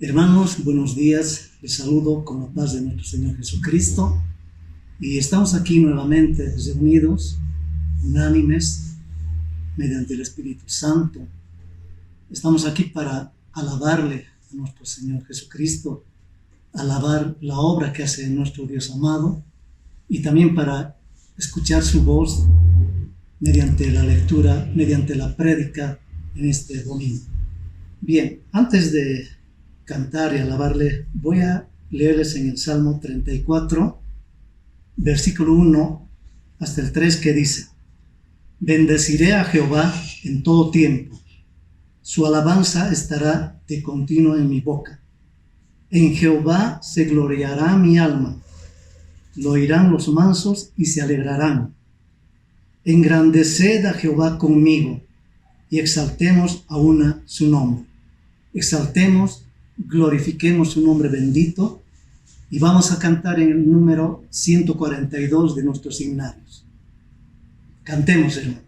Hermanos, buenos días. Les saludo con la paz de nuestro Señor Jesucristo. Y estamos aquí nuevamente reunidos, unánimes, mediante el Espíritu Santo. Estamos aquí para alabarle a nuestro Señor Jesucristo, alabar la obra que hace nuestro Dios amado y también para escuchar su voz mediante la lectura, mediante la prédica en este domingo. Bien, antes de cantar y alabarle, voy a leerles en el Salmo 34, versículo 1 hasta el 3, que dice: Bendeciré a Jehová en todo tiempo, su alabanza estará de continuo en mi boca. En Jehová se gloriará mi alma, lo oirán los mansos y se alegrarán. Engrandeced a Jehová conmigo y exaltemos a una su nombre. Exaltemos, glorifiquemos su nombre bendito, y vamos a cantar en el número 142 de nuestros himnarios. Cantemos, hermanos.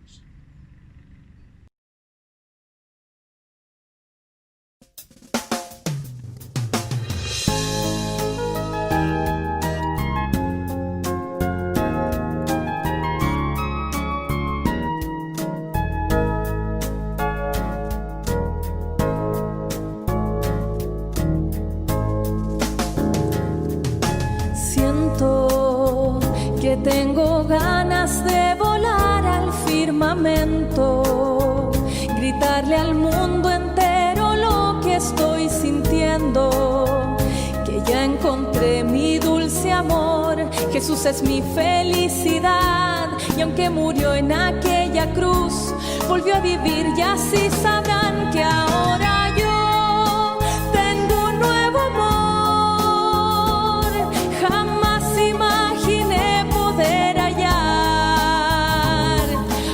Tengo ganas de volar al firmamento, gritarle al mundo entero lo que estoy sintiendo, que ya encontré mi dulce amor, Jesús es mi felicidad, y aunque murió en aquella cruz, volvió a vivir y así sabrán que ahora yo tengo un nuevo amor, jamás imaginé poder hallar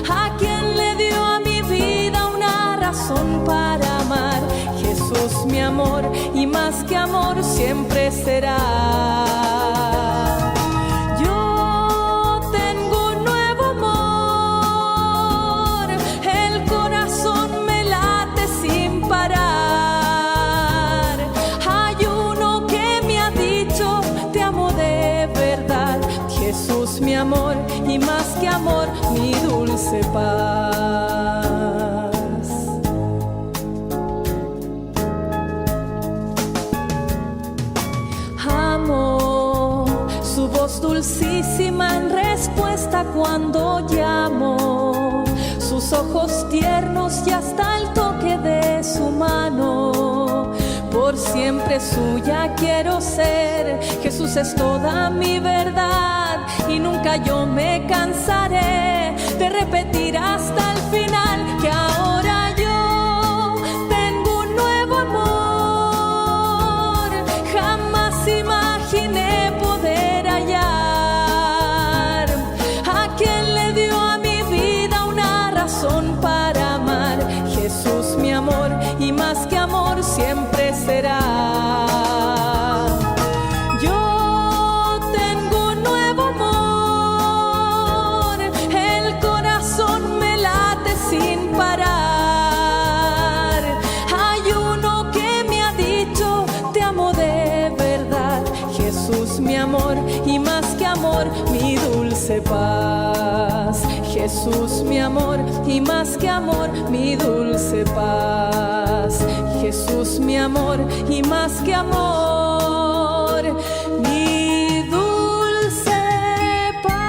a quien le dio a mi vida una razón para amar. Jesús mi amor, y más que amor siempre será. Yo tengo un nuevo amor, el corazón me late sin parar. Hay uno que me ha dicho, te amo de verdad. Jesús mi amor, y más que amor, mi dulce paz. Amo su voz dulcísima en respuesta cuando llamo, sus ojos tiernos y hasta el toque de su mano. Por siempre suya quiero ser, Jesús es toda mi verdad, y nunca yo me cansaré de repetir hasta el final que ahora yo tengo un nuevo amor, jamás imaginé poder hallar a quien le dio a mi vida una razón para amar. Jesús mi amor, y más que amor siempre será. Mi amor, y más que amor, mi dulce paz. Jesús mi amor, y más que amor, mi dulce paz. Jesús mi amor, y más que amor, mi dulce paz.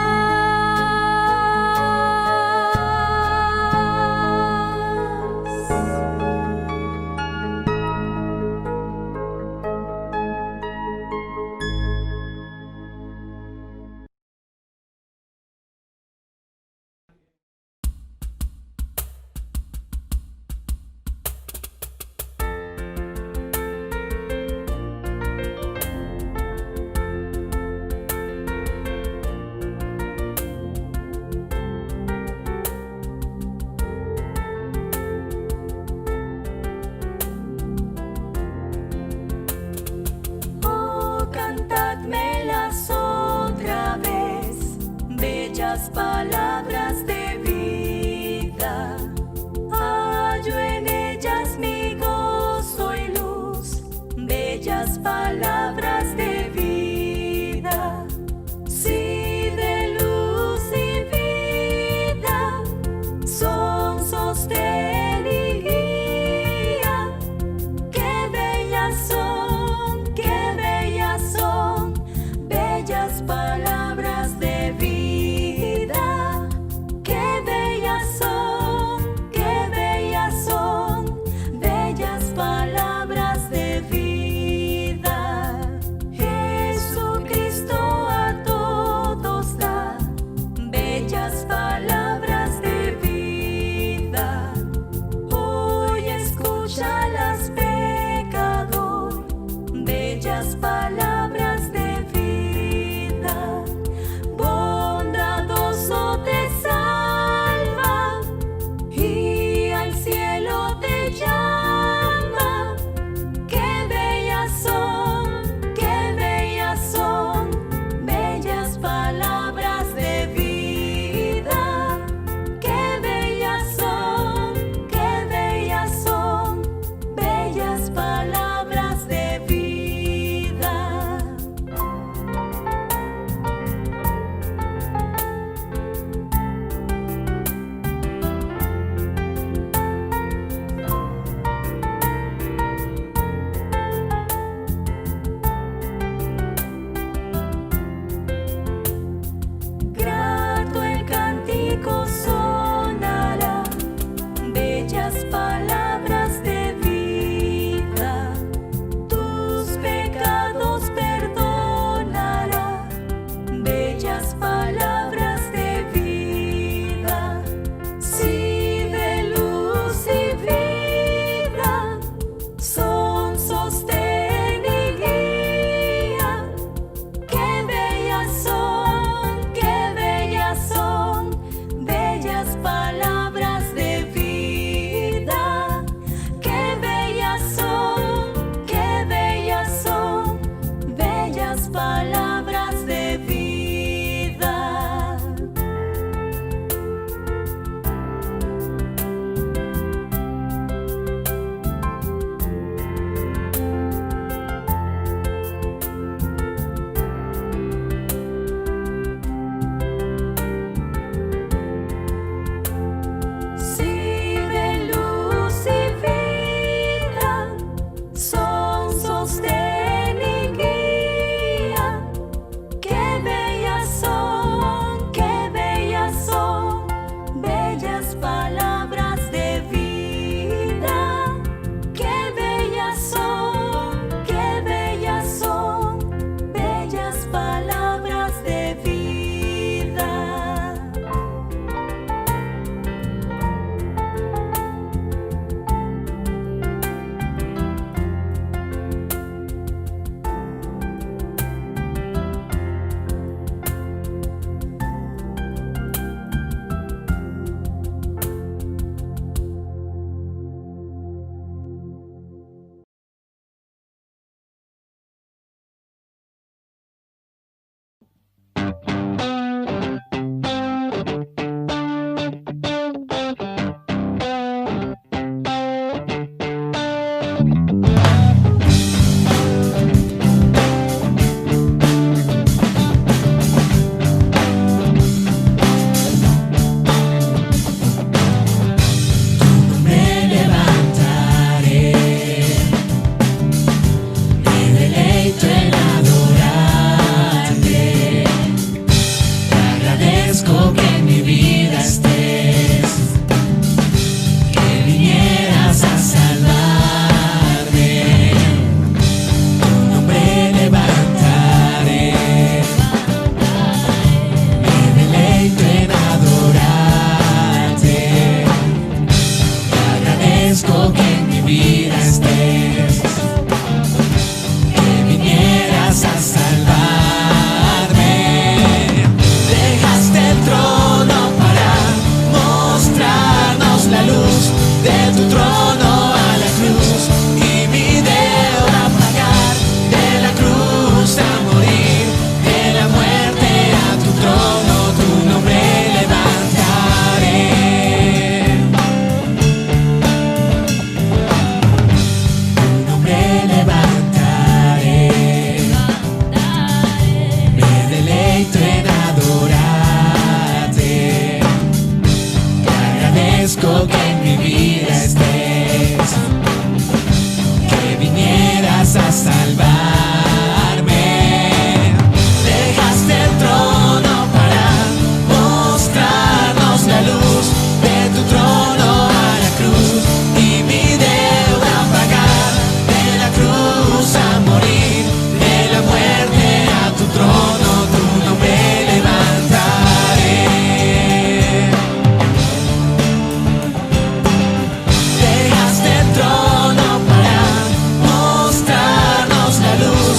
bellas palabras de vida, sí, de luz y vida, son sostén y guía. Qué bellas son, bellas palabras de vida. Qué bellas son, bellas palabras de vida. vienes a salvarme. Dejaste el trono para mostrarnos la luz de tu trono a la cruz y mi deuda pagar, de la cruz a morir, de la muerte a tu trono, tú no me levantaré. Dejaste el trono para mostrarnos la luz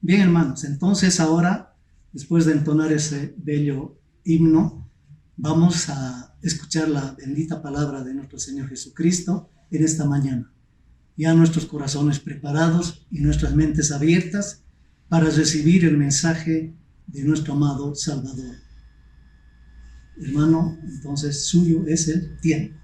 Bien, hermanos, entonces ahora, después de entonar ese bello himno, vamos a escuchar la bendita palabra de nuestro Señor Jesucristo en esta mañana. Ya nuestros corazones preparados y nuestras mentes abiertas para recibir el mensaje de nuestro amado Salvador. Hermano, entonces suyo es el tiempo.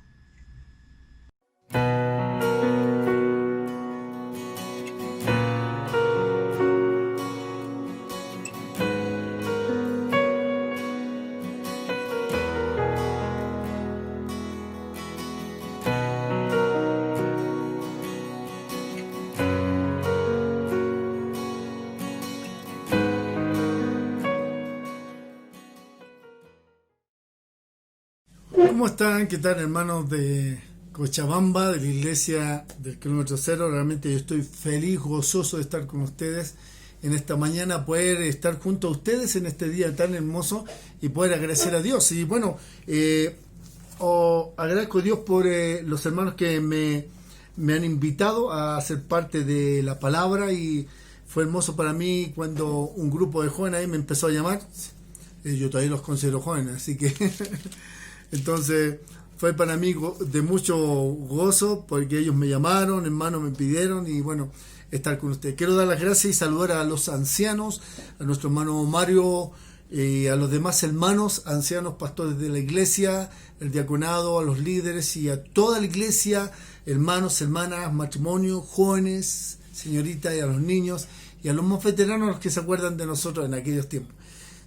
¿Cómo están? ¿Qué tal, hermanos de Cochabamba, de la iglesia del kilómetro cero? Realmente yo estoy feliz, gozoso de estar con ustedes en esta mañana, poder estar junto a ustedes en este día tan hermoso y poder agradecer a Dios. Y bueno, agradezco a Dios por los hermanos que me han invitado a ser parte de la palabra, y fue hermoso para mí cuando un grupo de jóvenes ahí me empezó a llamar. Yo todavía los considero jóvenes, así que... Entonces fue para mí de mucho gozo, porque ellos me llamaron, hermanos me pidieron, y bueno, estar con ustedes. Quiero dar las gracias y saludar a los ancianos, a nuestro hermano Mario, a los demás hermanos ancianos, pastores de la iglesia, el diaconado, a los líderes y a toda la iglesia, hermanos, hermanas, matrimonio, jóvenes, señoritas, y a los niños y a los más veteranos, los que se acuerdan de nosotros en aquellos tiempos.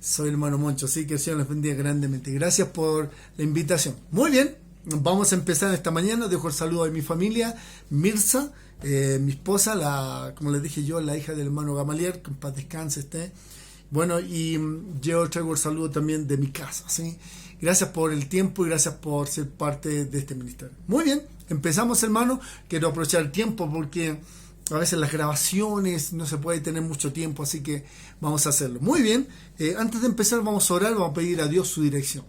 Soy el hermano Moncho, así que el Señor les bendiga grandemente. Gracias por la invitación. Muy bien, vamos a empezar esta mañana. Dejo el saludo a mi familia, Mirza, mi esposa, como les dije yo, la hija del hermano Gamaliel, que en paz descanse esté. Bueno, y yo traigo el saludo también de mi casa, ¿sí? Gracias por el tiempo y gracias por ser parte de este ministerio. Muy bien, empezamos, hermano. Quiero aprovechar el tiempo porque a veces las grabaciones no se puede tener mucho tiempo, así que vamos a hacerlo. Muy bien, antes de empezar vamos a orar, vamos a pedir a Dios su dirección.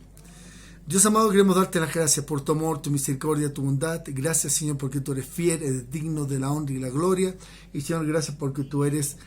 Dios amado, queremos darte las gracias por tu amor, tu misericordia, tu bondad. Gracias, Señor, porque tú eres fiel, eres digno de la honra y la gloria. Y, Señor, gracias porque tú eres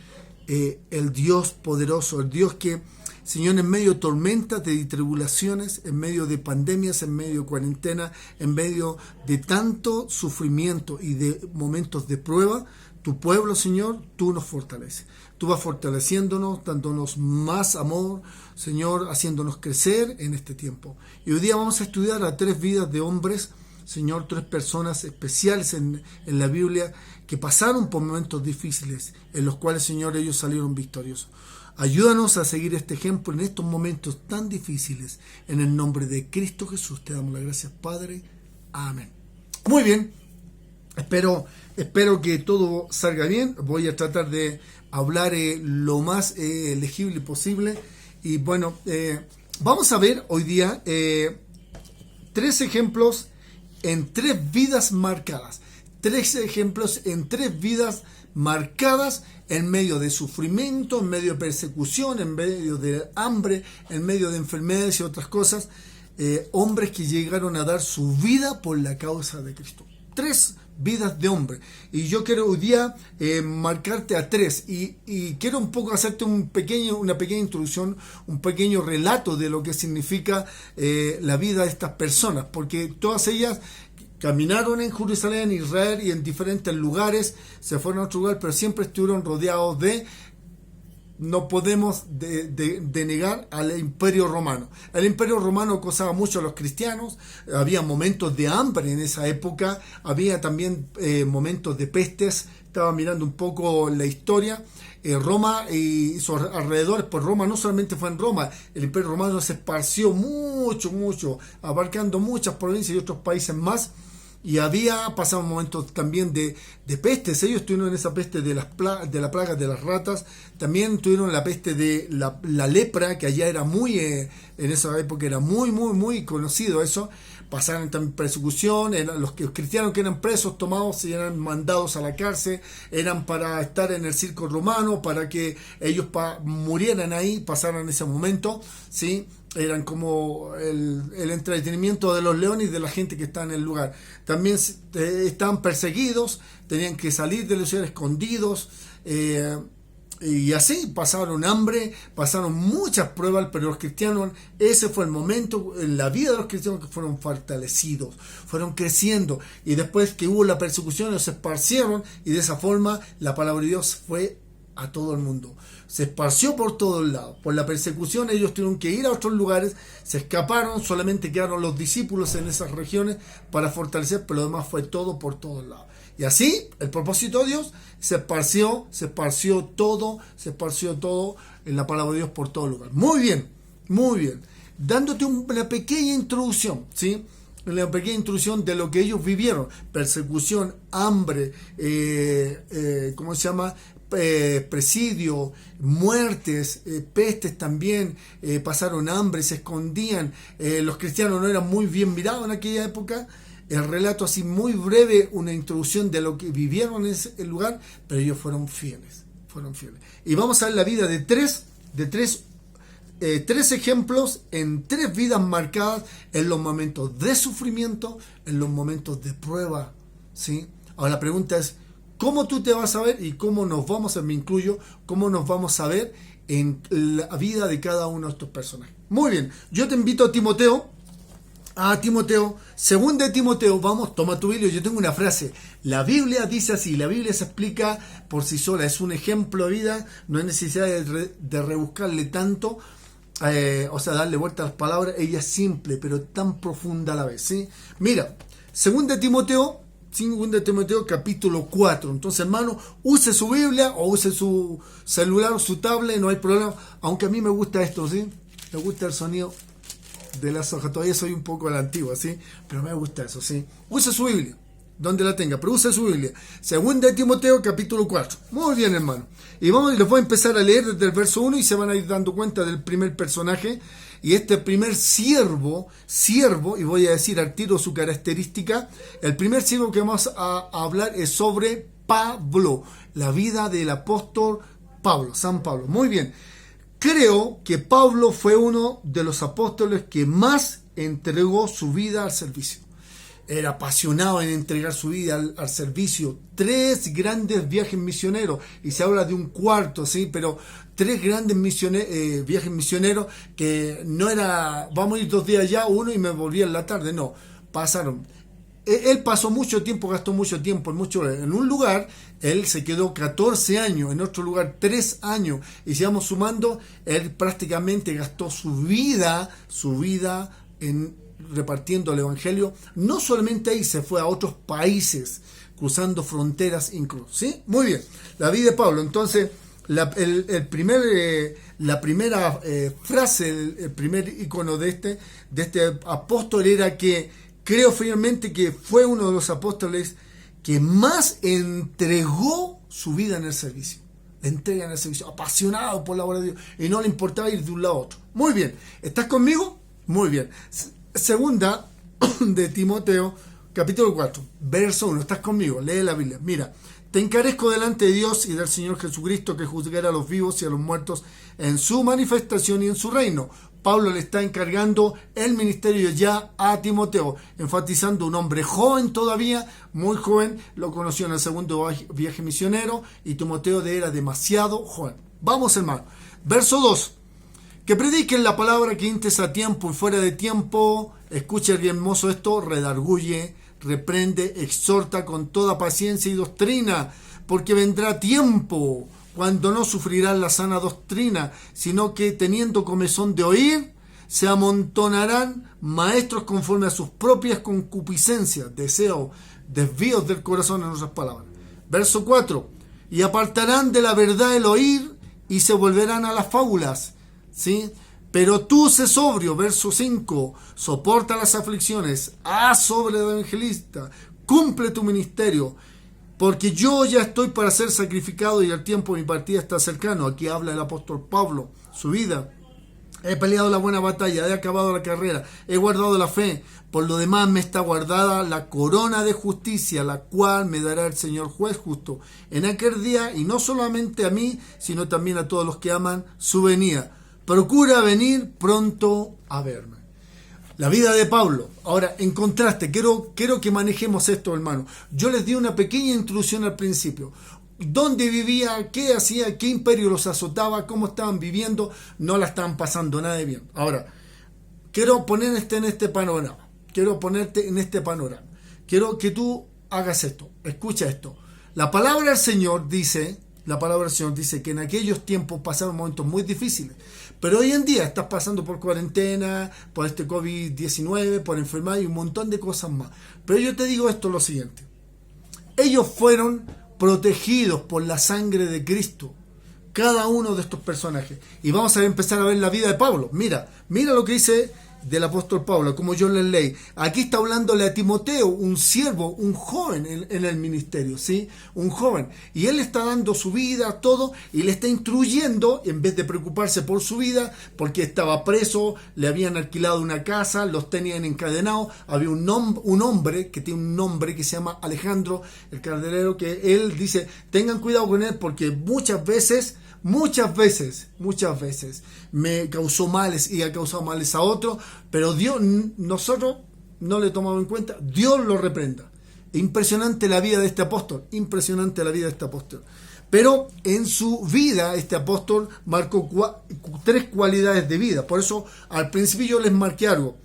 el Dios poderoso, el Dios que, Señor, en medio de tormentas, de tribulaciones, en medio de pandemias, en medio de cuarentena, en medio de tanto sufrimiento y de momentos de prueba, tu pueblo, Señor, tú nos fortaleces. Tú vas fortaleciéndonos, dándonos más amor, Señor, haciéndonos crecer en este tiempo. Y hoy día vamos a estudiar a 3 vidas de hombres, Señor, 3 personas especiales en la Biblia que pasaron por momentos difíciles, en los cuales, Señor, ellos salieron victoriosos. Ayúdanos a seguir este ejemplo en estos momentos tan difíciles. En el nombre de Cristo Jesús te damos las gracias, Padre. Amén. Muy bien. Espero que todo salga bien. Voy a tratar de hablar lo más legible posible. Y bueno, vamos a ver hoy día 3 ejemplos en 3 vidas marcadas. 3 ejemplos en 3 vidas marcadas en medio de sufrimiento, en medio de persecución, en medio de hambre, en medio de enfermedades y otras cosas. Hombres que llegaron a dar su vida por la causa de Cristo. 3 vidas de hombre, y yo quiero hoy día marcarte a 3 y quiero un poco hacerte una pequeña introducción, un pequeño relato de lo que significa la vida de estas personas, porque todas ellas caminaron en Jerusalén, Israel y en diferentes lugares, se fueron a otro lugar, pero siempre estuvieron rodeados de... No podemos denegar al Imperio Romano. El Imperio Romano acosaba mucho a los cristianos, había momentos de hambre en esa época, había también momentos de pestes. Estaba mirando un poco la historia. Roma y sus alrededores, pues Roma no solamente fue en Roma, el Imperio Romano se esparció mucho, abarcando muchas provincias y otros países más. Y había pasado momentos también de pestes. Ellos tuvieron en esa peste de la plaga de las ratas. También tuvieron la peste de la lepra, que allá era muy, en esa época era muy conocido eso. Pasaron también persecución. Los cristianos que eran presos, tomados y eran mandados a la cárcel. Eran para estar en el circo romano, para que ellos murieran ahí, pasaran ese momento, ¿sí? Eran como el entretenimiento de los leones y de la gente que está en el lugar. También estaban perseguidos, tenían que salir de los lugares escondidos. Y así pasaron hambre, pasaron muchas pruebas, pero los cristianos, ese fue el momento en la vida de los cristianos que fueron fortalecidos, fueron creciendo. Y después que hubo la persecución, ellos se esparcieron y de esa forma la palabra de Dios fue a todo el mundo. Se esparció por todos lados. Por la persecución ellos tuvieron que ir a otros lugares, se escaparon, solamente quedaron los discípulos en esas regiones para fortalecer, pero lo demás fue todo por todos lados. Y así, el propósito de Dios se esparció todo en la palabra de Dios por todo lugar. Muy bien. Dándote una pequeña introducción, ¿sí? Una pequeña introducción de lo que ellos vivieron. Persecución, hambre, presidio, muertes, pestes también, pasaron hambre, se escondían. Los cristianos no eran muy bien mirados en aquella época. El relato así muy breve, una introducción de lo que vivieron en ese lugar, pero ellos fueron fieles. Y vamos a ver la vida de tres ejemplos en tres vidas marcadas en los momentos de sufrimiento, en los momentos de prueba, ¿sí? Ahora la pregunta es, ¿cómo tú te vas a ver y cómo nos vamos a ver, me incluyo, cómo nos vamos a ver en la vida de cada uno de estos personajes? Muy bien, yo te invito a Timoteo, segunda de Timoteo, vamos, toma tu Biblia, yo tengo una frase, la Biblia dice así, la Biblia se explica por sí sola, es un ejemplo de vida, no hay necesidad de rebuscarle tanto, darle vuelta a las palabras, ella es simple, pero tan profunda a la vez, ¿sí? Mira, segunda de Timoteo capítulo 4, entonces hermano, use su Biblia o use su celular o su tablet, no hay problema, aunque a mí me gusta esto, ¿sí? Me gusta el sonido de las hojas, todavía soy un poco a la antigua, ¿sí? Pero me gusta eso, ¿sí? Use su Biblia, donde la tenga, pero use su Biblia. Segunda de Timoteo, capítulo 4. Muy bien, hermano. Y les voy a empezar a leer desde el verso 1 y se van a ir dando cuenta del primer personaje. Y este primer siervo, y voy a decir al tiro su característica, el primer siervo que vamos a hablar es sobre Pablo, la vida del apóstol Pablo, San Pablo. Muy bien. Creo que Pablo fue uno de los apóstoles que más entregó su vida al servicio. Era apasionado en entregar su vida al servicio. 3 grandes viajes misioneros. Y se habla de un cuarto, ¿sí? Pero 3 grandes viajes misioneros que no era, vamos a ir 2 días allá, uno y me volví en la tarde. No, pasaron. Él pasó mucho tiempo, gastó mucho tiempo en un lugar, él se quedó 14 años, en otro lugar 3 años, y si vamos sumando, él prácticamente gastó su vida en repartiendo el evangelio. No solamente ahí, se fue a otros países, cruzando fronteras incluso, ¿sí? Muy bien, la vida de Pablo. Entonces, la primera frase, el primer icono de este apóstol era que creo firmemente que fue uno de los apóstoles que más entregó su vida en el servicio. Entrega en el servicio, apasionado por la obra de Dios, y no le importaba ir de un lado a otro. Muy bien, ¿estás conmigo? Muy bien. Segunda de Timoteo, capítulo 4, verso 1. ¿Estás conmigo? Lee la Biblia. Mira, te encarezco delante de Dios y del Señor Jesucristo que juzgará a los vivos y a los muertos en su manifestación y en su reino. Pablo le está encargando el ministerio ya a Timoteo, enfatizando un hombre joven todavía, muy joven, lo conoció en el segundo viaje misionero y Timoteo era demasiado joven. Vamos, hermano. Verso 2. Que prediquen la palabra que intes a tiempo y fuera de tiempo. Escucha bien hermoso esto, redarguye, reprende, exhorta con toda paciencia y doctrina, porque vendrá tiempo cuando no sufrirán la sana doctrina, sino que teniendo comezón de oír, se amontonarán maestros conforme a sus propias concupiscencias, deseos, desvíos del corazón, en otras palabras. Verso 4. Y apartarán de la verdad el oír y se volverán a las fábulas, ¿sí? Pero tú sé sobrio, verso 5, soporta las aflicciones, haz obra de evangelista, cumple tu ministerio, porque yo ya estoy para ser sacrificado y el tiempo de mi partida está cercano. Aquí habla el apóstol Pablo, su vida. He peleado la buena batalla, he acabado la carrera, he guardado la fe. Por lo demás me está guardada la corona de justicia, la cual me dará el Señor juez justo en aquel día, y no solamente a mí, sino también a todos los que aman su venida. Procura venir pronto a verme. La vida de Pablo. Ahora, en contraste, quiero que manejemos esto, hermano. Yo les di una pequeña introducción al principio. dónde vivía, qué hacía, qué imperio los azotaba, cómo estaban viviendo, no la estaban pasando nada de bien. Ahora, quiero ponerte en este panorama. Quiero que tú hagas esto. Escucha esto. La palabra del Señor dice que en aquellos tiempos pasaron momentos muy difíciles. Pero hoy en día estás pasando por cuarentena, por este COVID-19, por enfermedad y un montón de cosas más. Pero yo te digo esto, lo siguiente. Ellos fueron protegidos por la sangre de Cristo. Cada uno de estos personajes. Y vamos a empezar a ver la vida de Pablo. Mira lo que dice del apóstol Pablo, como yo les leí. Aquí está hablándole a Timoteo, un siervo, un joven en el ministerio, ¿sí? Un joven. Y él está dando su vida, todo, y le está instruyendo, en vez de preocuparse por su vida, porque estaba preso, le habían alquilado una casa, los tenían encadenados. Había un hombre que tiene un nombre que se llama Alejandro, el carcelero, que él dice, tengan cuidado con él, porque muchas veces me causó males y ha causado males a otros, pero nosotros no le tomamos en cuenta, Dios lo reprenda. Impresionante la vida de este apóstol, pero en su vida este apóstol marcó 3 cualidades de vida. Por eso al principio yo les marqué algo.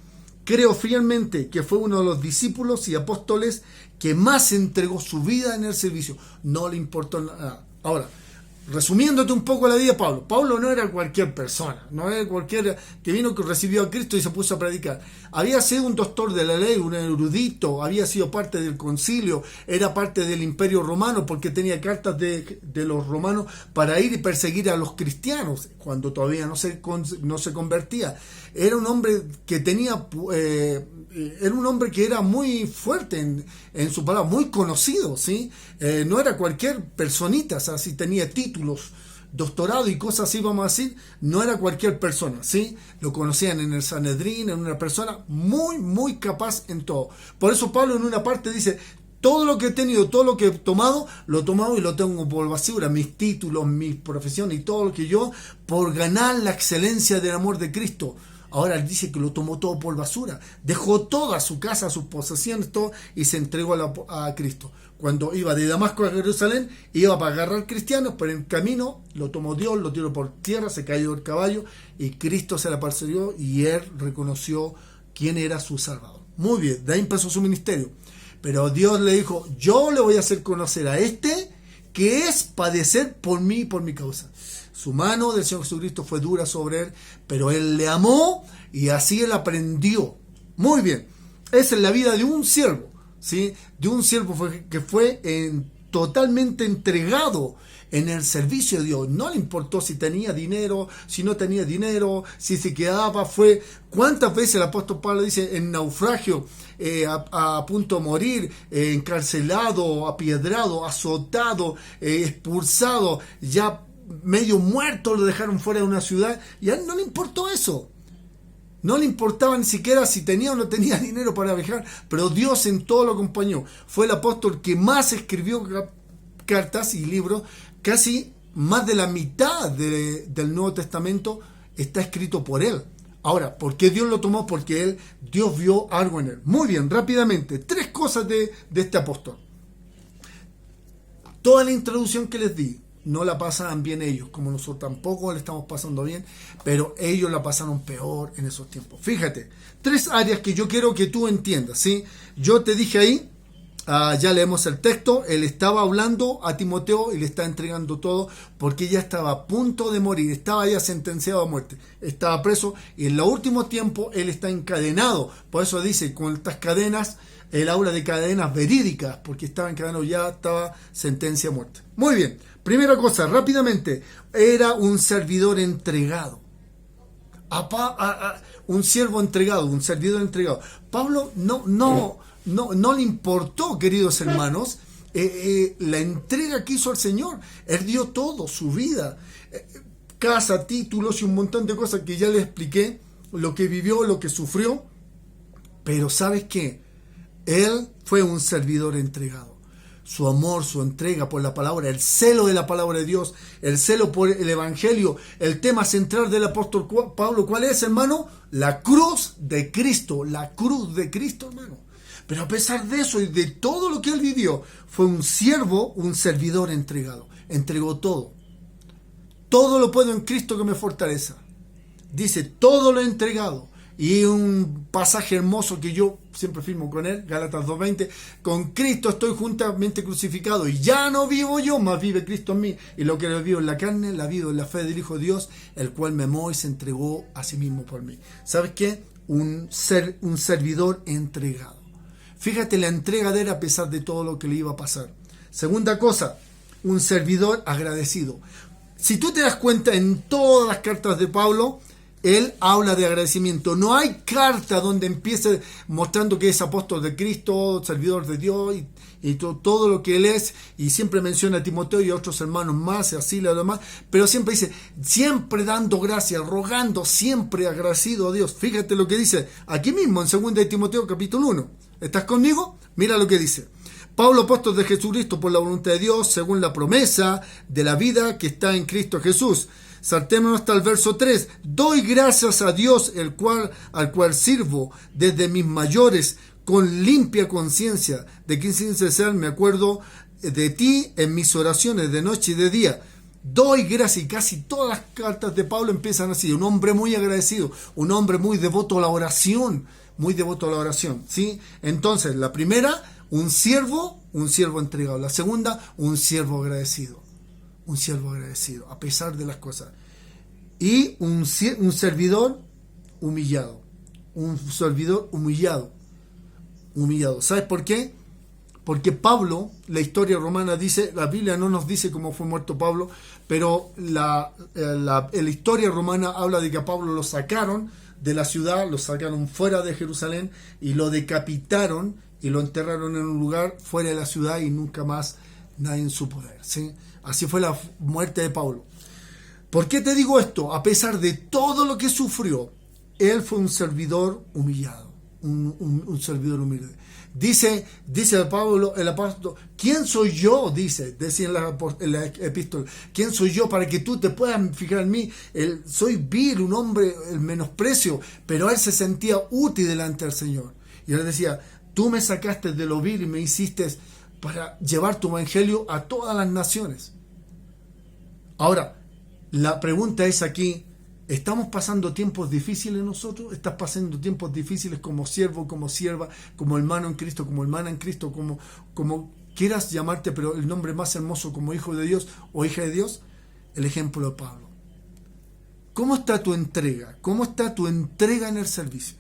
Creo fielmente que fue uno de los discípulos y apóstoles que más entregó su vida en el servicio, no le importó nada. Ahora, resumiéndote un poco la vida de Pablo. Pablo no era cualquier persona, no era cualquiera que vino, que recibió a Cristo y se puso a predicar. Había sido un doctor de la ley, un erudito, había sido parte del concilio, era parte del imperio romano porque tenía cartas de los romanos para ir y perseguir a los cristianos cuando todavía no se convertía. Era un hombre que era muy fuerte en su palabra, muy conocido, ¿sí? No era cualquier personita, o sea, si tenía títulos, doctorado y cosas así, vamos a decir, no era cualquier persona, ¿sí? Lo conocían en el Sanedrín, en una persona muy, muy capaz en todo. Por eso Pablo en una parte dice, todo lo que he tenido, todo lo que he tomado, lo he tomado y lo tengo por basura, mis títulos, mi profesión y todo lo que yo, por ganar la excelencia del amor de Cristo. Ahora él dice que lo tomó todo por basura, dejó toda su casa, sus posesiones, todo, y se entregó a Cristo. Cuando iba de Damasco a Jerusalén, iba para agarrar cristianos, pero en camino lo tomó Dios, lo tiró por tierra, se cayó del caballo, y Cristo se le apareció y él reconoció quién era su Salvador. Muy bien, de ahí empezó su ministerio. Pero Dios le dijo, yo le voy a hacer conocer a este que es padecer por mí y por mi causa. Su mano del Señor Jesucristo fue dura sobre él, pero él le amó y así él aprendió. Muy bien, esa es la vida de un siervo, ¿sí? De un siervo que fue totalmente entregado en el servicio de Dios. No le importó si tenía dinero, si no tenía dinero, si se quedaba, ¿Cuántas veces el apóstol Pablo dice en naufragio, a punto de morir, encarcelado, apiedrado, azotado, expulsado, ya medio muerto, lo dejaron fuera de una ciudad, y a él no le importó eso. No le importaba ni siquiera si tenía o no tenía dinero para viajar, pero Dios en todo lo acompañó. Fue el apóstol que más escribió cartas y libros, casi más de la mitad del Nuevo Testamento está escrito por él. Ahora, ¿por qué Dios lo tomó? Porque Dios vio algo en él. Muy bien, rápidamente, 3 cosas de este apóstol. Toda la introducción que les di, no la pasaban bien ellos, como nosotros tampoco le estamos pasando bien, pero ellos la pasaron peor en esos tiempos. Fíjate, 3 áreas que yo quiero que tú entiendas, ¿sí? Yo te dije ahí, ya leemos el texto, él estaba hablando a Timoteo y le está entregando todo porque ya estaba a punto de morir, estaba ya sentenciado a muerte, estaba preso y en los últimos tiempos él está encadenado. Por eso dice, con estas cadenas, él habla de cadenas verídicas, porque estaba encadenado, ya estaba sentencia a muerte. Muy bien, primera cosa, rápidamente, era un servidor entregado. Un siervo entregado, un servidor entregado. Pablo no le importó, queridos hermanos, la entrega que hizo al Señor. Él dio todo, su vida, casa, títulos y un montón de cosas que ya les expliqué, lo que vivió, lo que sufrió. Pero ¿sabes qué? Él fue un servidor entregado. Su amor, su entrega por la palabra, el celo de la palabra de Dios, el celo por el evangelio, el tema central del apóstol Pablo, ¿cuál es, hermano? La cruz de Cristo, hermano. Pero a pesar de eso y de todo lo que él vivió, fue un siervo, un servidor entregado. Entregó todo. Todo lo puedo en Cristo que me fortalece. Dice, todo lo he entregado. Y un pasaje hermoso que yo siempre firmo con él, Gálatas 2:20, con Cristo estoy juntamente crucificado y ya no vivo yo, mas vive Cristo en mí. Y lo que vivo en la carne, la vivo en la fe del Hijo de Dios, el cual me amó y se entregó a sí mismo por mí. ¿Sabes qué? Un servidor entregado. Fíjate la entrega de él a pesar de todo lo que le iba a pasar. Segunda cosa, un servidor agradecido. Si tú te das cuenta, en todas las cartas de Pablo, él habla de agradecimiento. No hay carta donde empiece mostrando que es apóstol de Cristo, servidor de Dios y todo lo que él es. Y siempre menciona a Timoteo y a otros hermanos más, y así lo demás. Pero siempre dice, siempre dando gracias, rogando, siempre agradecido a Dios. Fíjate lo que dice aquí mismo en 2 de Timoteo capítulo 1. ¿Estás conmigo? Mira lo que dice. Pablo, apóstol de Jesucristo por la voluntad de Dios, según la promesa de la vida que está en Cristo Jesús. Saltémonos hasta el verso 3. Doy gracias a Dios, al cual sirvo desde mis mayores, con limpia conciencia, de que sin cesar me acuerdo de ti en mis oraciones de noche y de día. Doy gracias, y casi todas las cartas de Pablo empiezan así. Un hombre muy agradecido, un hombre muy devoto a la oración, ¿sí? Entonces, la primera, un siervo entregado. La segunda, un siervo agradecido, a pesar de las cosas. Y un servidor humillado, ¿Sabes por qué? Porque Pablo, la historia romana dice, la Biblia no nos dice cómo fue muerto Pablo, pero la historia romana habla de que a Pablo lo sacaron de la ciudad, lo sacaron fuera de Jerusalén y lo decapitaron y lo enterraron en un lugar fuera de la ciudad y nunca más nadie en su poder, ¿sí? Así fue la muerte de Pablo. ¿Por qué te digo esto? A pesar de todo lo que sufrió, él fue un servidor humillado, un servidor humilde. Dice Pablo, el apóstol, ¿quién soy yo? Decía en la epístola, ¿quién soy yo para que tú te puedas fijar en mí? Soy vil, un hombre, el menosprecio, pero él se sentía útil delante del Señor. Y él decía, tú me sacaste de lo vil y me hiciste para llevar tu evangelio a todas las naciones. Ahora, la pregunta es aquí, ¿estamos pasando tiempos difíciles nosotros? ¿Estás pasando tiempos difíciles como siervo, como sierva, como hermano en Cristo, como hermana en Cristo, como quieras llamarte, pero el nombre más hermoso, como hijo de Dios o hija de Dios? El ejemplo de Pablo. ¿Cómo está tu entrega? ¿Cómo está tu entrega en el servicio?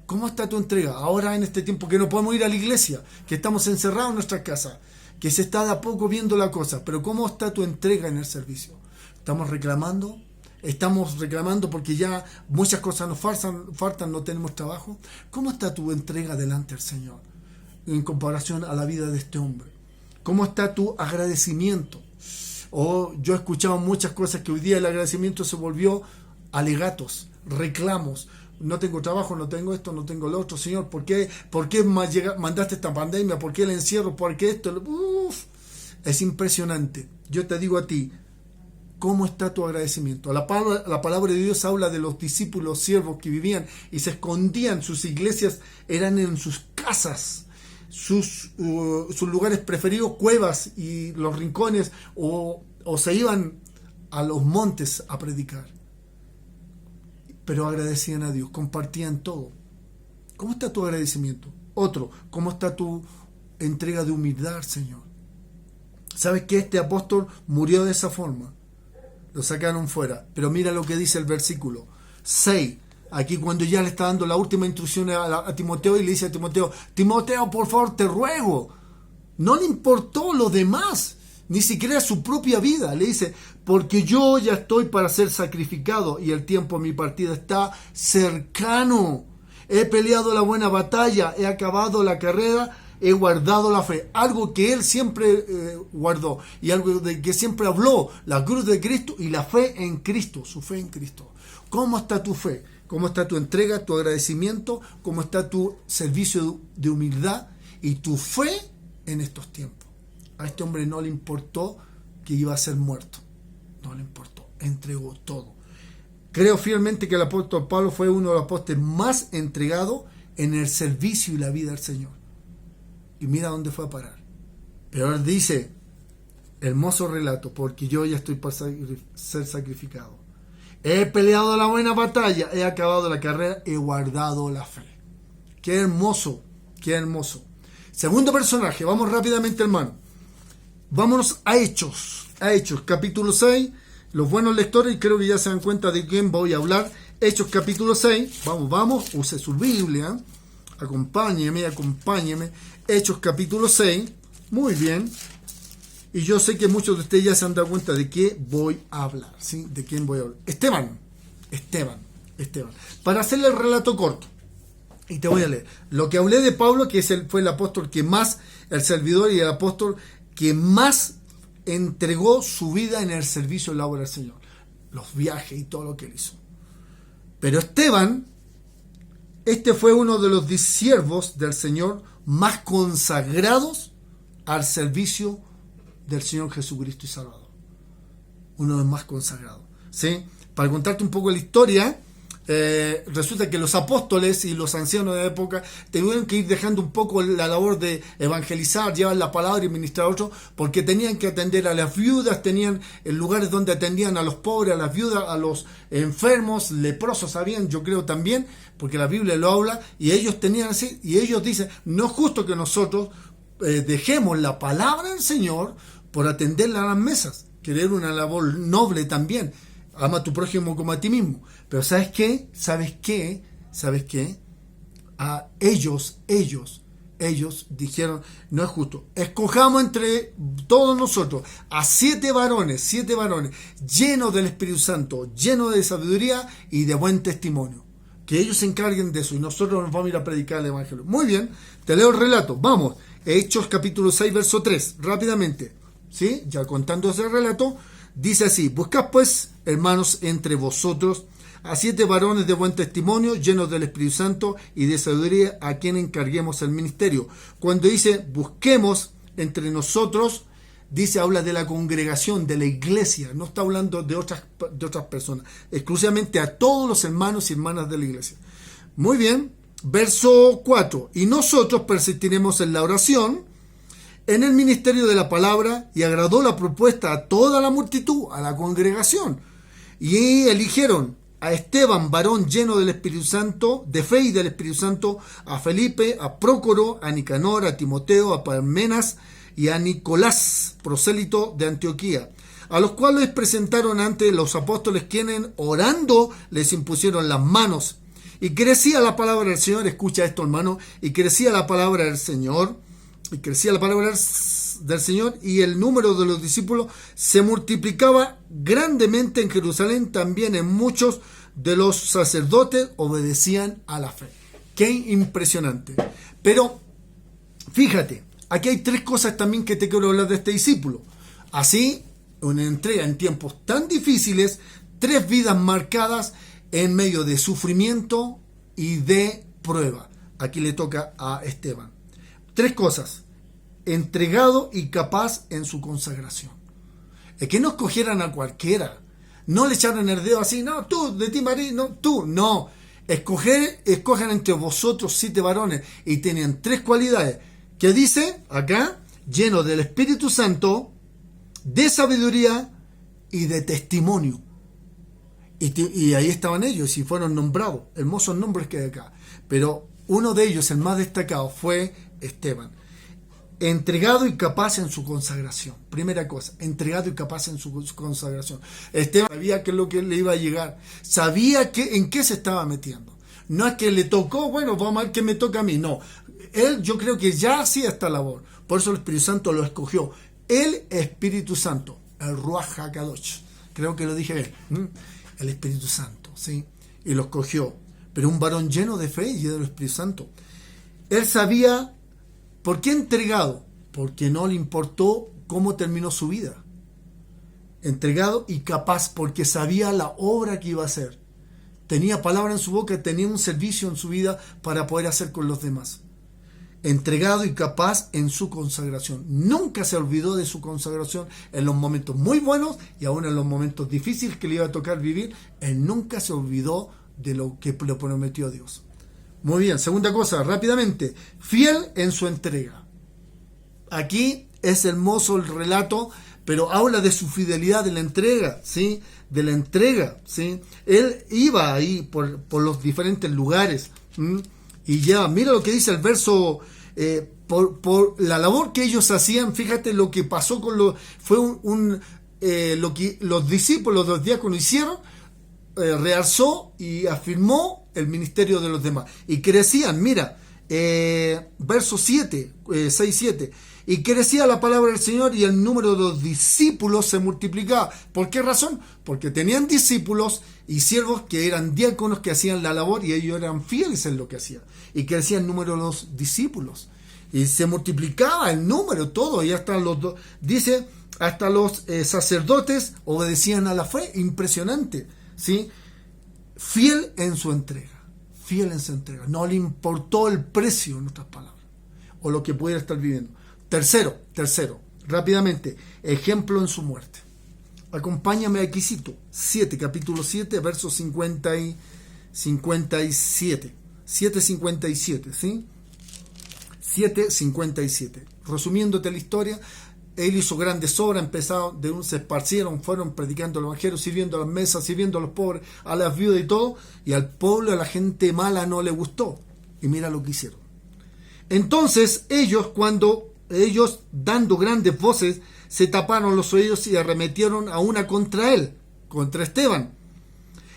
¿Cómo está tu entrega? Ahora en este tiempo que no podemos ir a la iglesia, que estamos encerrados en nuestra casa, que se está de a poco viendo la cosa, pero ¿cómo está tu entrega en el servicio? ¿Estamos reclamando? ¿Estamos reclamando porque ya muchas cosas nos faltan, no tenemos trabajo? ¿Cómo está tu entrega delante del Señor en comparación a la vida de este hombre? ¿Cómo está tu agradecimiento? Yo he escuchado muchas cosas que hoy día el agradecimiento se volvió alegatos, reclamos. No tengo trabajo, no tengo esto, no tengo lo otro. Señor, ¿por qué mandaste esta pandemia? ¿Por qué el encierro? ¿Por qué esto? Es impresionante. Yo te digo a ti, ¿cómo está tu agradecimiento? La palabra de Dios habla de los discípulos siervos que vivían y se escondían. Sus iglesias eran en sus casas, sus lugares preferidos, cuevas y los rincones, o se iban a los montes a predicar. Pero agradecían a Dios, compartían todo. ¿Cómo está tu agradecimiento? Otro, ¿cómo está tu entrega de humildad al Señor? ¿Sabes que este apóstol murió de esa forma? Lo sacaron fuera. Pero mira lo que dice el versículo 6. Aquí cuando ya le está dando la última instrucción a Timoteo y le dice a Timoteo, por favor, te ruego. No le importó lo demás, ni siquiera su propia vida. Le dice, porque yo ya estoy para ser sacrificado y el tiempo de mi partida está cercano. He peleado la buena batalla, he acabado la carrera, he guardado la fe. Algo que él siempre guardó y algo de que siempre habló, la cruz de Cristo y la fe en Cristo, su fe en Cristo. ¿Cómo está tu fe? ¿Cómo está tu entrega, tu agradecimiento? ¿Cómo está tu servicio de humildad y tu fe en estos tiempos? A este hombre no le importó que iba a ser muerto. No le importó. Entregó todo. Creo fielmente que el apóstol Pablo fue uno de los apóstoles más entregados en el servicio y la vida del Señor. Y mira dónde fue a parar. Pero él dice, hermoso relato, porque yo ya estoy para ser sacrificado. He peleado la buena batalla, he acabado la carrera, he guardado la fe. Qué hermoso, qué hermoso. Segundo personaje, vamos rápidamente, hermano. Vámonos a Hechos, capítulo 6. Los buenos lectores, creo que ya se dan cuenta de quién voy a hablar. Hechos capítulo 6, vamos, use su Biblia, acompáñeme. Hechos capítulo 6, muy bien. Y yo sé que muchos de ustedes ya se han dado cuenta de qué voy a hablar, ¿sí? ¿De quién voy a hablar? Esteban. Para hacerle el relato corto, y te voy a leer. Lo que hablé de Pablo, que fue el apóstol que más, el servidor y el apóstol que más entregó su vida en el servicio de la obra del Señor. Los viajes y todo lo que él hizo. Pero Esteban, fue uno de los siervos del Señor más consagrados al servicio del Señor Jesucristo y Salvador. Uno de los más consagrados, ¿sí? Para contarte un poco la historia, resulta que los apóstoles y los ancianos de la época tuvieron que ir dejando un poco la labor de evangelizar, llevar la palabra y ministrar a otros, porque tenían que atender a las viudas, tenían lugares donde atendían a los pobres, a las viudas, a los enfermos, leprosos habían, yo creo también, porque la Biblia lo habla, y ellos tenían así, y ellos dicen, no es justo que nosotros dejemos la palabra del Señor por atenderla a las mesas, querer una labor noble también. Ama a tu prójimo como a ti mismo. Pero ¿sabes qué? Ellos dijeron, no es justo. Escojamos entre todos nosotros a 7 varones, llenos del Espíritu Santo, llenos de sabiduría y de buen testimonio. Que ellos se encarguen de eso y nosotros nos vamos a ir a predicar el Evangelio. Muy bien, te leo el relato. Vamos, Hechos capítulo 6, verso 3, rápidamente. ¿Sí? Ya contando ese relato, dice así: buscad pues, hermanos, entre vosotros a 7 varones de buen testimonio, llenos del Espíritu Santo y de sabiduría, a quien encarguemos el ministerio. Cuando dice busquemos entre nosotros, dice, habla de la congregación, de la iglesia, no está hablando de otras personas, exclusivamente a todos los hermanos y hermanas de la iglesia. Muy bien, verso 4, y nosotros persistiremos en la oración, en el ministerio de la palabra, y agradó la propuesta a toda la multitud, a la congregación, y eligieron a Esteban, varón lleno del Espíritu Santo, de fe y del Espíritu Santo, a Felipe, a Prócoro, a Nicanor, a Timoteo, a Parmenas y a Nicolás, prosélito de Antioquía, a los cuales presentaron ante los apóstoles, quienes orando les impusieron las manos. Y crecía la palabra del Señor, escucha esto, hermano, y crecía la palabra del Señor, y el número de los discípulos se multiplicaba grandemente en Jerusalén, también en muchos de los sacerdotes obedecían a la fe. Qué impresionante. Pero fíjate, aquí hay 3 cosas también que te quiero hablar de este discípulo. Así, una entrega en tiempos tan difíciles, 3 vidas marcadas en medio de sufrimiento y de prueba. Aquí le toca a Esteban. 3 cosas: entregado y capaz en su consagración. Es que no escogieran a cualquiera, no le echaran el dedo así, no, tú, de ti María, no, tú, no. Escojan entre vosotros 7 varones, y tenían 3 cualidades, que dice acá, lleno del Espíritu Santo, de sabiduría y de testimonio. Y ahí estaban ellos y fueron nombrados, hermosos nombres que hay acá. Pero uno de ellos, el más destacado, fue Esteban. Entregado y capaz en su consagración. Primera cosa, entregado y capaz en su consagración. Esteban sabía qué es lo que le iba a llegar. Sabía en qué se estaba metiendo. No es que le tocó, bueno, vamos a ver qué me toca a mí. No, él, yo creo que ya hacía esta labor. Por eso el Espíritu Santo lo escogió. El Espíritu Santo, el Ruach HaKadosh. Creo que lo dije bien. El Espíritu Santo, ¿sí? Y lo escogió. Pero un varón lleno de fe y del Espíritu Santo. Él sabía. ¿Por qué entregado? Porque no le importó cómo terminó su vida. Entregado y capaz porque sabía la obra que iba a hacer. Tenía palabra en su boca, tenía un servicio en su vida para poder hacer con los demás. Entregado y capaz en su consagración. Nunca se olvidó de su consagración en los momentos muy buenos y aún en los momentos difíciles que le iba a tocar vivir. Él nunca se olvidó de lo que le prometió Dios. Muy bien, segunda cosa, rápidamente, fiel en su entrega. Aquí es hermoso el relato, pero habla de su fidelidad en la entrega, ¿sí? De la entrega, ¿sí? Él iba ahí por los diferentes lugares, ¿sí? Y ya, mira lo que dice el verso, por la labor que ellos hacían, fíjate lo que pasó con lo que los discípulos, los diáconos hicieron, realzó y afirmó el ministerio de los demás. Y crecían, mira, verso 7, 6, 7. Y crecía la palabra del Señor y el número de los discípulos se multiplicaba. ¿Por qué razón? Porque tenían discípulos y siervos que eran diáconos que hacían la labor y ellos eran fieles en lo que hacían. Y crecía el número de los discípulos. Y se multiplicaba el número, todo. Y hasta dice, hasta los sacerdotes obedecían a la fe. Impresionante, ¿sí? Fiel en su entrega. Fiel en su entrega. No le importó el precio, en otras palabras, o lo que pudiera estar viviendo. Tercero, rápidamente, ejemplo en su muerte. Acompáñame aquí, cito, capítulo 7, versos 50 y 57. 7:57, ¿sí? 7:57. Resumiéndote la historia, él hizo grandes obras, se esparcieron, fueron predicando el evangelio, sirviendo a las mesas, sirviendo a los pobres, a las viudas y todo, y al pueblo, a la gente mala no le gustó. Y mira lo que hicieron. Entonces ellos, dando grandes voces, se taparon los oídos y arremetieron a una contra él, contra Esteban.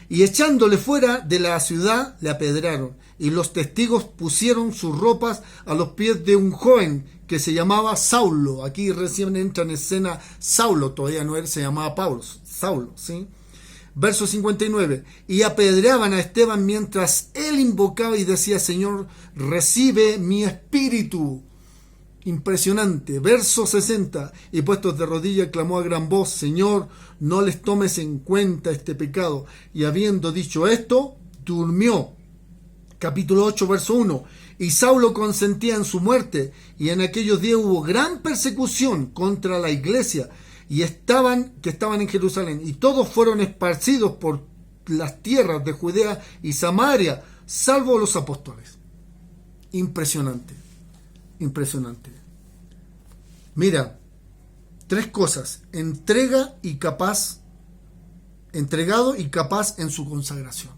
Y echándole fuera de la ciudad, le apedrearon. Y los testigos pusieron sus ropas a los pies de un joven que se llamaba Saulo. Aquí recién entra en escena Saulo, todavía no él, se llamaba Pablo, Saulo, ¿sí? Verso 59. Y apedreaban a Esteban mientras él invocaba y decía: Señor, recibe mi espíritu. Impresionante. Verso 60. Y puestos de rodillas clamó a gran voz: Señor, no les tomes en cuenta este pecado. Y habiendo dicho esto, durmió. Capítulo 8, verso 1. Y Saulo consentía en su muerte, y en aquellos días hubo gran persecución contra la iglesia, y que estaban en Jerusalén, y todos fueron esparcidos por las tierras de Judea y Samaria, salvo los apóstoles. Impresionante. Mira, tres cosas: entregado y capaz en su consagración.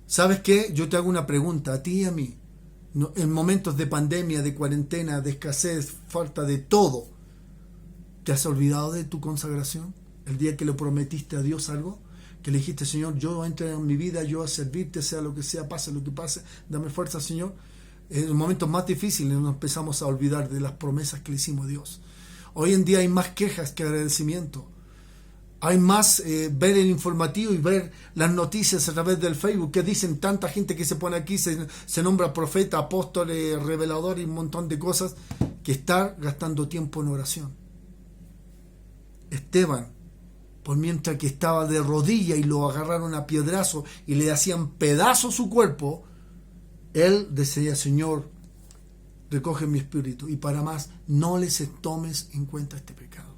¿Sabes qué? Yo te hago una pregunta a ti y a mí. En momentos de pandemia, de cuarentena, de escasez, falta de todo, ¿te has olvidado de tu consagración? El día que le prometiste a Dios algo, que le dijiste: Señor, yo entro en mi vida, yo a servirte, sea lo que sea, pase lo que pase, dame fuerza, Señor. En los momentos más difíciles nos empezamos a olvidar de las promesas que le hicimos a Dios. Hoy en día hay más quejas que agradecimiento. Hay más ver el informativo y ver las noticias a través del Facebook, que dicen tanta gente que se pone aquí, se nombra profeta, apóstol, revelador y un montón de cosas, que estar gastando tiempo en oración. Esteban, por mientras que estaba de rodilla y lo agarraron a piedrazo y le hacían pedazos su cuerpo, él decía: Señor, recoge mi espíritu, y para más, no les tomes en cuenta este pecado.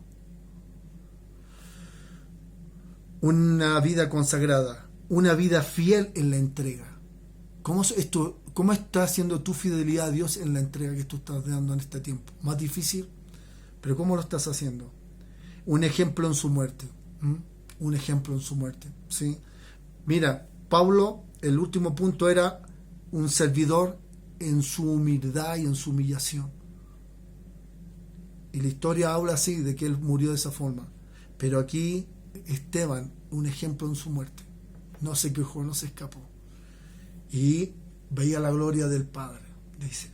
Una vida consagrada, una vida fiel en la entrega. ¿Cómo está haciendo tu fidelidad a Dios en la entrega que tú estás dando en este tiempo? Más difícil, pero ¿cómo lo estás haciendo? Un ejemplo en su muerte. Un ejemplo en su muerte, ¿sí? Mira, Pablo, el último punto era un servidor en su humildad y en su humillación. Y la historia habla así, de que él murió de esa forma. Pero aquí Esteban, un ejemplo en su muerte. No se quejó, no se escapó. Y veía la gloria del Padre, dice.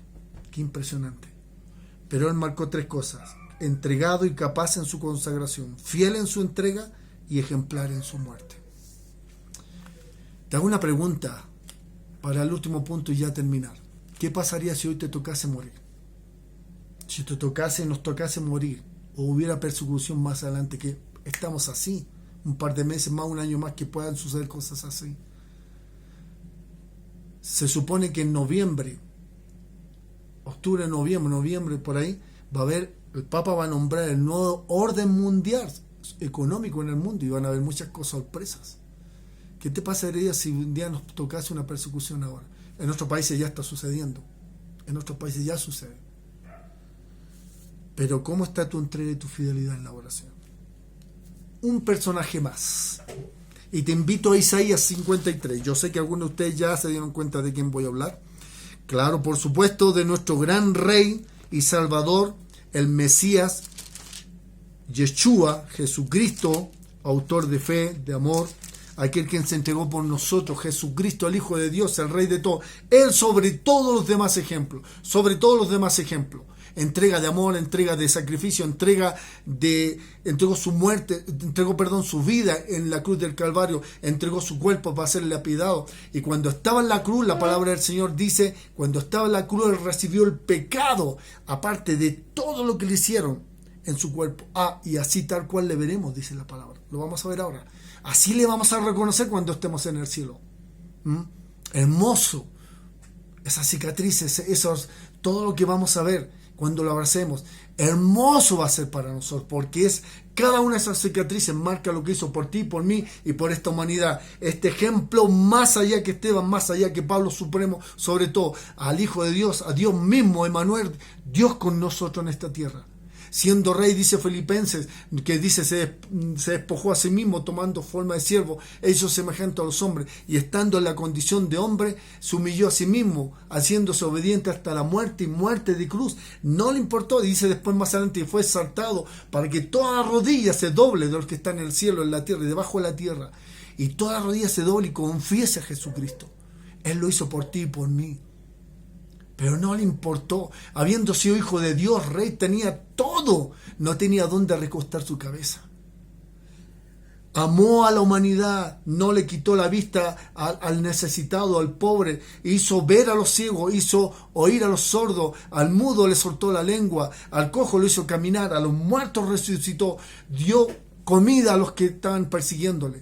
Qué impresionante. Pero él marcó tres cosas: entregado y capaz en su consagración, fiel en su entrega y ejemplar en su muerte. Te hago una pregunta para el último punto y ya terminar. ¿Qué pasaría si hoy te tocase morir? Si nos tocase morir, o hubiera persecución más adelante, que estamos así, un par de meses más, un año más, que puedan suceder cosas así. Se supone que en noviembre, octubre, noviembre, por ahí, el Papa va a nombrar el nuevo orden mundial económico en el mundo, y van a haber muchas cosas sorpresas. ¿Qué te pasaría si un día nos tocase una persecución ahora? En nuestros países ya está sucediendo. En nuestros países ya sucede. Pero ¿cómo está tu entrega y tu fidelidad en la oración? Un personaje más. Y te invito a Isaías 53. Yo sé que algunos de ustedes ya se dieron cuenta de quién voy a hablar. Claro, por supuesto, de nuestro gran Rey y Salvador, el Mesías, Yeshua, Jesucristo, autor de fe, de amor, aquel quien se entregó por nosotros, Jesucristo, el Hijo de Dios, el Rey de todo. Él sobre todos los demás ejemplos, entrega de amor, entrega de sacrificio, entregó su muerte, su vida en la cruz del Calvario, entregó su cuerpo para hacerle lapidado. Y cuando estaba en la cruz, la palabra del Señor dice, cuando estaba en la cruz, Él recibió el pecado, aparte de todo lo que le hicieron en su cuerpo. Y así tal cual le veremos, dice la palabra. Lo vamos a ver ahora. Así le vamos a reconocer cuando estemos en el cielo. Hermoso. Esas cicatrices, todo lo que vamos a ver cuando lo abracemos, hermoso va a ser para nosotros, porque cada una de esas cicatrices marca lo que hizo por ti, por mí y por esta humanidad. Este ejemplo, más allá que Esteban, más allá que Pablo Supremo, sobre todo al Hijo de Dios, a Dios mismo, Emmanuel, Dios con nosotros en esta tierra. Siendo rey, dice Filipenses, que dice se despojó a sí mismo tomando forma de siervo, e hizo semejante a los hombres, y estando en la condición de hombre, se humilló a sí mismo, haciéndose obediente hasta la muerte y muerte de cruz. No le importó, dice después más adelante, y fue exaltado para que toda rodilla se doble de los que están en el cielo, en la tierra y debajo de la tierra, y toda rodilla se doble y confiese a Jesucristo. Él lo hizo por ti y por mí. Pero no le importó, habiendo sido hijo de Dios, rey, tenía todo, no tenía dónde recostar su cabeza. Amó a la humanidad, no le quitó la vista al necesitado, al pobre, hizo ver a los ciegos, hizo oír a los sordos, al mudo le soltó la lengua, al cojo lo hizo caminar, a los muertos resucitó, dio comida a los que estaban persiguiéndole.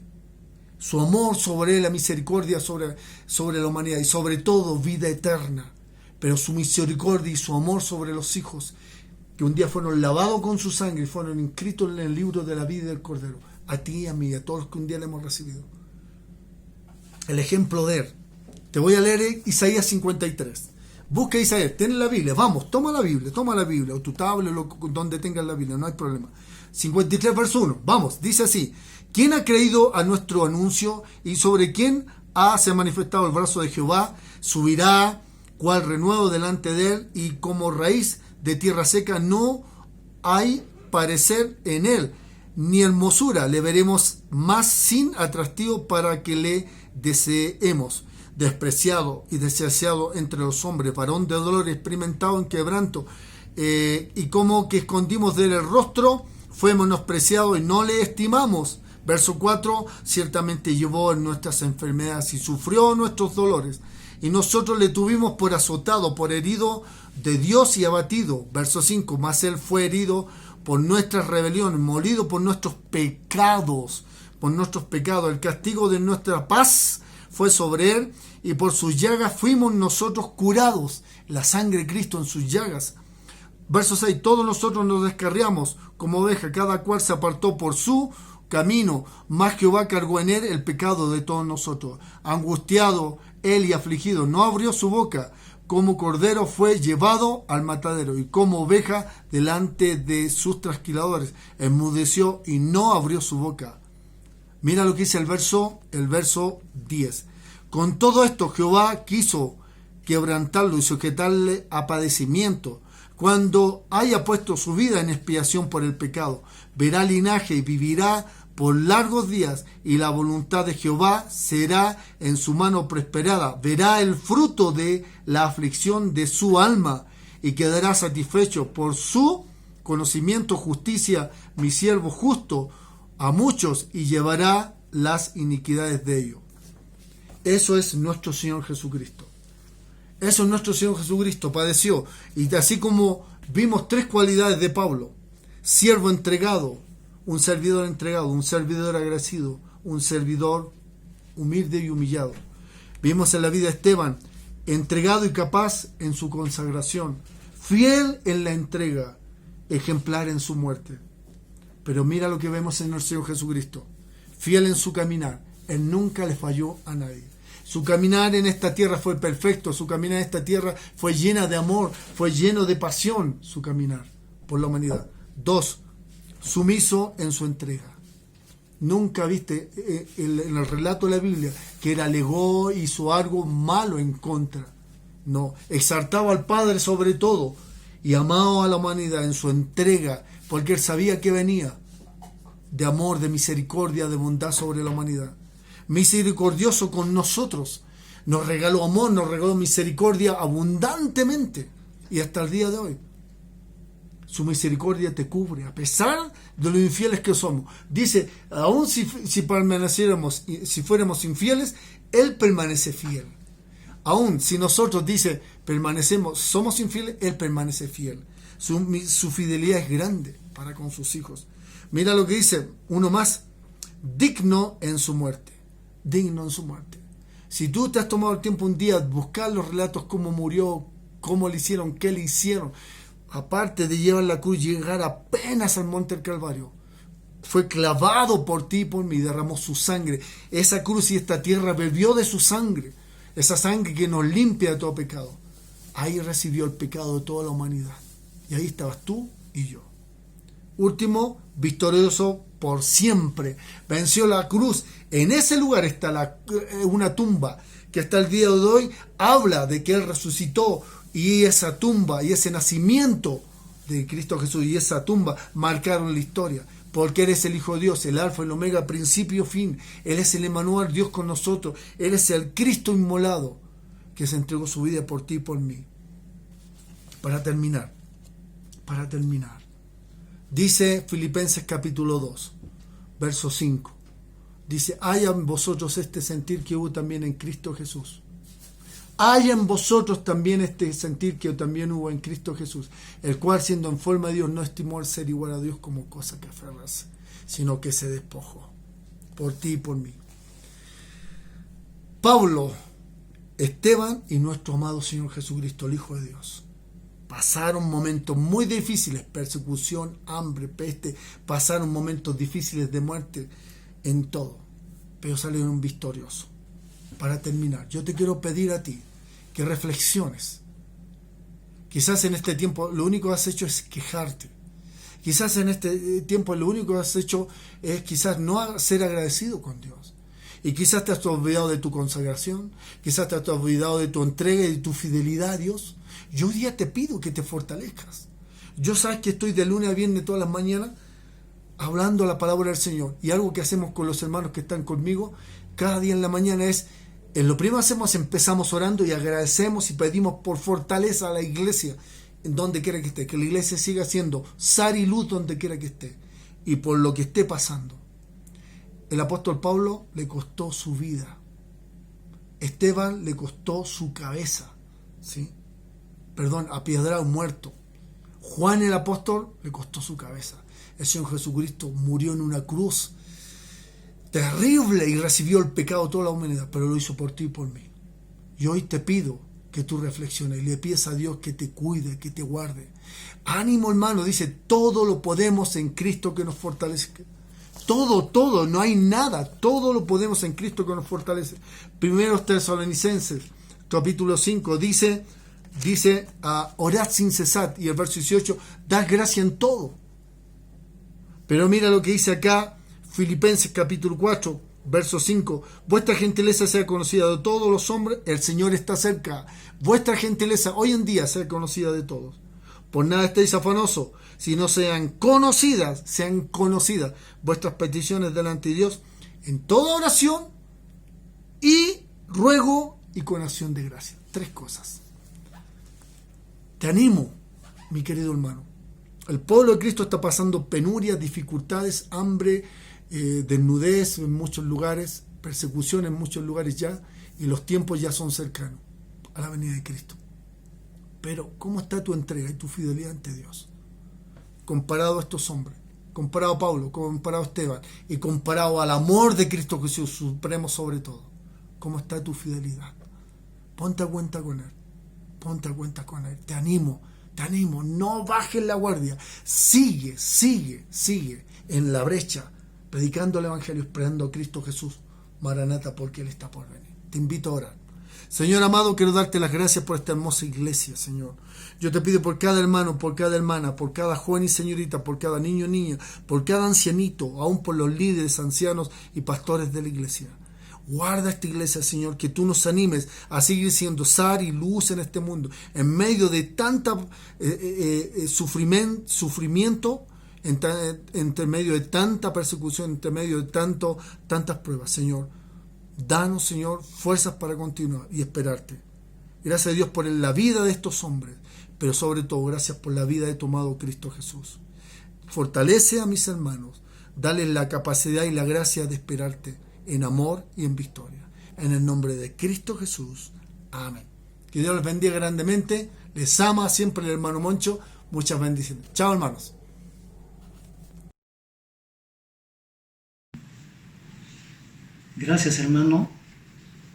Su amor sobre él, la misericordia sobre la humanidad y sobre todo vida eterna. Pero su misericordia y su amor sobre los hijos, que un día fueron lavados con su sangre y fueron inscritos en el libro de la vida del Cordero, a ti y a mí, a todos los que un día le hemos recibido. El ejemplo de él. Te voy a leer Isaías 53. Busca Isaías, ten la Biblia, vamos, toma la Biblia, o tu tablet, donde tengas la Biblia, no hay problema. 53 verso 1, vamos, dice así: ¿Quién ha creído a nuestro anuncio y sobre quién se ha manifestado el brazo de Jehová? Subirá cual renuevo delante de él, y como raíz de tierra seca, no hay parecer en él, ni hermosura le veremos más sin atractivo para que le deseemos. Despreciado y deseado entre los hombres, varón de dolor, experimentado en quebranto, y como que escondimos de él el rostro, fue menospreciado y no le estimamos. Verso 4, ciertamente llevó en nuestras enfermedades y sufrió nuestros dolores, y nosotros le tuvimos por azotado, por herido de Dios y abatido. Verso 5, mas él fue herido por nuestras rebeliones, molido por nuestros pecados. El castigo de nuestra paz fue sobre él, y por sus llagas fuimos nosotros curados. La sangre de Cristo en sus llagas. Verso 6, todos nosotros nos descarriamos como oveja, cada cual se apartó por su camino, mas Jehová cargó en él el pecado de todos nosotros. Angustiado él y afligido, no abrió su boca. Como cordero fue llevado al matadero, y como oveja delante de sus trasquiladores, enmudeció y no abrió su boca. Mira lo que dice el verso 10. Con todo esto Jehová quiso quebrantarlo y sujetarle a padecimiento. Cuando haya puesto su vida en expiación por el pecado, verá linaje y vivirá por largos días, y la voluntad de Jehová será en su mano prosperada. Verá el fruto de la aflicción de su alma, y quedará satisfecho por su conocimiento. Justicia, mi siervo justo, a muchos, y llevará las iniquidades de ellos. Eso es nuestro Señor Jesucristo. Eso es nuestro Señor Jesucristo. Padeció, y así como vimos tres cualidades de Pablo: siervo entregado, un servidor entregado, un servidor agradecido, un servidor humilde y humillado. Vimos en la vida de Esteban, entregado y capaz en su consagración, fiel en la entrega, ejemplar en su muerte. Pero mira lo que vemos en nuestro Señor Jesucristo: fiel en su caminar, él nunca le falló a nadie. Su caminar en esta tierra fue perfecto, su caminar en esta tierra fue llena de amor, fue lleno de pasión, su caminar por la humanidad. 2, sumiso en su entrega. Nunca viste en el relato de la Biblia que él alegó, hizo algo malo en contra. No, exaltaba al Padre sobre todo y amaba a la humanidad en su entrega, porque él sabía que venía de amor, de misericordia, de bondad sobre la humanidad. Misericordioso con nosotros, nos regaló amor, nos regaló misericordia abundantemente, y hasta el día de hoy su misericordia te cubre a pesar de lo infieles que somos. Dice, aun si permaneciéramos, si fuéramos infieles, él permanece fiel. Aun si nosotros, dice, somos infieles, él permanece fiel. Su fidelidad es grande para con sus hijos. Mira lo que dice uno más: digno en su muerte. Digno en su muerte. Si tú te has tomado el tiempo un día de buscar los relatos, cómo murió, cómo le hicieron, qué le hicieron, aparte de llevar la cruz, llegar apenas al monte del Calvario, fue clavado por ti y por mí, derramó su sangre. Esa cruz y esta tierra bebió de su sangre, esa sangre que nos limpia de todo pecado. Ahí recibió el pecado de toda la humanidad, y ahí estabas tú y yo. Último, victorioso por siempre, venció la cruz. En ese lugar está una tumba que hasta el día de hoy habla de que él resucitó, y esa tumba y ese nacimiento de Cristo Jesús y esa tumba marcaron la historia, porque Él es el Hijo de Dios, el Alfa y el Omega, principio y fin. Él es el Emmanuel, Dios con nosotros. Él es el Cristo inmolado que se entregó su vida por ti y por mí. Para terminar, dice Filipenses capítulo 2, verso 5. Dice, haya en vosotros este sentir que hubo también en Cristo Jesús. Haya en vosotros también este sentir que también hubo en Cristo Jesús, el cual, siendo en forma de Dios, no estimó el ser igual a Dios como cosa que aferrarse, sino que se despojó por ti y por mí. Pablo, Esteban y nuestro amado Señor Jesucristo, el Hijo de Dios, pasaron momentos muy difíciles, persecución, hambre, peste, pasaron momentos difíciles de muerte, en todo, pero salieron victoriosos. Para terminar, yo te quiero pedir a ti que reflexiones. Quizás en este tiempo lo único que has hecho es quejarte. Quizás en este tiempo lo único que has hecho es quizás no ser agradecido con Dios. Y quizás te has olvidado de tu consagración, quizás te has olvidado de tu entrega y de tu fidelidad a Dios. Yo hoy día te pido que te fortalezcas. Yo sabes que estoy de lunes a viernes todas las mañanas hablando la palabra del Señor. Y algo que hacemos con los hermanos que están conmigo cada día en la mañana es, en lo primero hacemos, empezamos orando y agradecemos y pedimos por fortaleza a la iglesia en donde quiera que esté, que la iglesia siga siendo sal y luz donde quiera que esté, y por lo que esté pasando. El apóstol Pablo le costó su vida, Esteban le costó su cabeza, ¿sí? Apiedrado, muerto. Juan el apóstol le costó su cabeza. El Señor Jesucristo murió en una cruz terrible y recibió el pecado de toda la humanidad, pero lo hizo por ti y por mí. Y hoy te pido que tú reflexiones y le pides a Dios que te cuide, que te guarde. Ánimo, hermano, dice, todo lo podemos en Cristo que nos fortalece. Todo, no hay nada, todo lo podemos en Cristo que nos fortalece. Primeros Tesalonicenses, capítulo 5, dice, orad sin cesar, y el verso 18, dad gracia en todo. Pero mira lo que dice acá, Filipenses capítulo 4, verso 5, vuestra gentileza sea conocida de todos los hombres, el Señor está cerca. Vuestra gentileza hoy en día sea conocida de todos. Por nada estéis afanosos, sino sean conocidas vuestras peticiones delante de Dios en toda oración y ruego y con acción de gracia. 3 cosas. Te animo, mi querido hermano. El pueblo de Cristo está pasando penurias, dificultades, hambre, desnudez en muchos lugares, persecución en muchos lugares ya, y los tiempos ya son cercanos a la venida de Cristo. Pero ¿cómo está tu entrega y tu fidelidad ante Dios? Comparado a estos hombres, comparado a Pablo, comparado a Esteban, y comparado al amor de Cristo Jesús, supremo sobre todo. ¿Cómo está tu fidelidad? Ponte a cuenta con Él. Te animo, no bajes la guardia. Sigue en la brecha, predicando el Evangelio, esperando a Cristo Jesús, Maranata, porque Él está por venir. Te invito a orar. Señor amado, quiero darte las gracias por esta hermosa iglesia, Señor. Yo te pido por cada hermano, por cada hermana, por cada joven y señorita, por cada niño y niña, por cada ancianito, aún por los líderes, ancianos y pastores de la iglesia. Guarda esta iglesia, Señor, que tú nos animes a seguir siendo sal y luz en este mundo, en medio de tanta sufrimiento, entre medio de tanta persecución, entre medio de tantas pruebas, Señor. Danos, Señor, fuerzas para continuar y esperarte. Gracias a Dios por la vida de estos hombres, pero sobre todo gracias por la vida de tu amado Cristo Jesús. Fortalece a mis hermanos, dale la capacidad y la gracia de esperarte en amor y en victoria. En el nombre de Cristo Jesús. Amén. Que Dios les bendiga grandemente. Les ama siempre el hermano Moncho. Muchas bendiciones. Chao, hermanos. Gracias, hermano.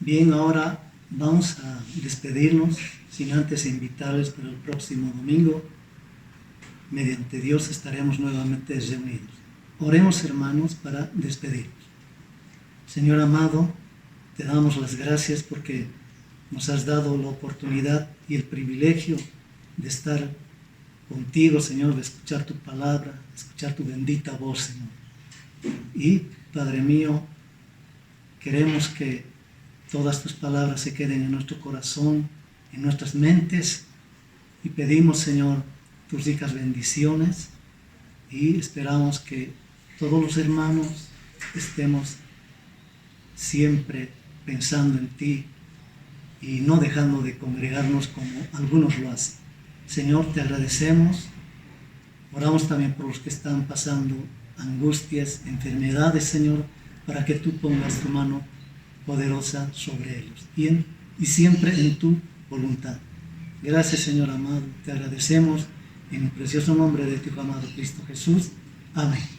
Bien, ahora vamos a despedirnos, sin antes invitarles para el próximo domingo. Mediante Dios estaremos nuevamente reunidos. Oremos, hermanos, para despedirnos. Señor amado, te damos las gracias porque nos has dado la oportunidad y el privilegio de estar contigo, Señor, de escuchar tu palabra, de escuchar tu bendita voz, Señor. Y, Padre mío, queremos que todas tus palabras se queden en nuestro corazón, en nuestras mentes, y pedimos, Señor, tus ricas bendiciones, y esperamos que todos los hermanos estemos siempre pensando en ti y no dejando de congregarnos como algunos lo hacen. Señor, te agradecemos. Oramos también por los que están pasando angustias, enfermedades, Señor, para que tú pongas tu mano poderosa sobre ellos y siempre en tu voluntad. Gracias, Señor amado, te agradecemos en el precioso nombre de tu amado Cristo Jesús. Amén.